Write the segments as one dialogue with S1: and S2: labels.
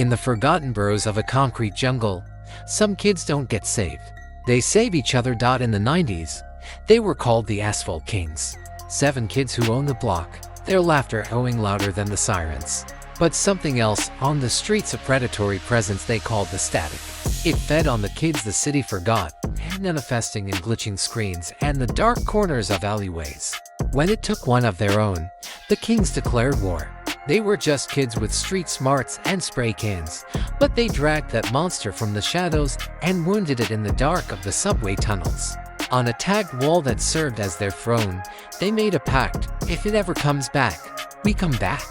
S1: In the forgotten burrows of a concrete jungle, some kids don't get saved. They save each other. In the 90s, they were called the Asphalt Kings. 7 kids who own the block, their laughter echoing louder than the sirens. But something else on the streets, a predatory presence they called the Static. It fed on the kids the city forgot, manifesting in glitching screens and the dark corners of alleyways. When it took one of their own, the Kings declared war. They were just kids with street smarts and spray cans, but they dragged that monster from the shadows and wounded it in the dark of the subway tunnels. On a tagged wall that served as their throne, they made a pact: if it ever comes back, we come back.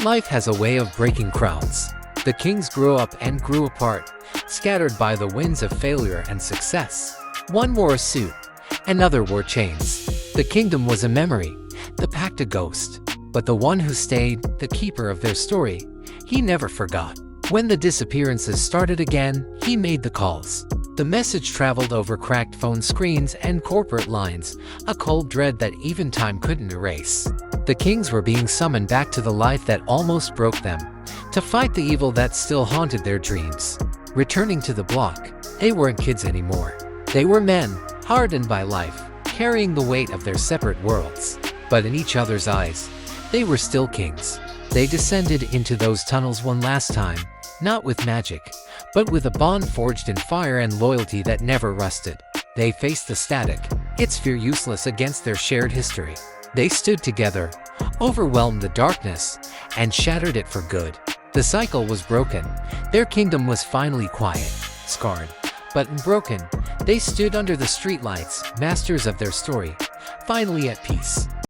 S1: Life has a way of breaking crowds. The Kings grew up and grew apart, scattered by the winds of failure and success. One wore a suit, another wore chains. The kingdom was a memory, the pact a ghost. But the one who stayed, the keeper of their story, he never forgot. When the disappearances started again, he made the calls. The message traveled over cracked phone screens and corporate lines, a cold dread that even time couldn't erase. The Kings were being summoned back to the life that almost broke them, to fight the evil that still haunted their dreams. Returning to the block, they weren't kids anymore. They were men, hardened by life, carrying the weight of their separate worlds. But in each other's eyes, they were still kings. They descended into those tunnels one last time, not with magic, but with a bond forged in fire and loyalty that never rusted. They faced the Static, its fear useless against their shared history. They stood together, overwhelmed the darkness, and shattered it for good. The cycle was broken. Their kingdom was finally quiet, scarred, but unbroken. They stood under the streetlights, masters of their story, finally at peace.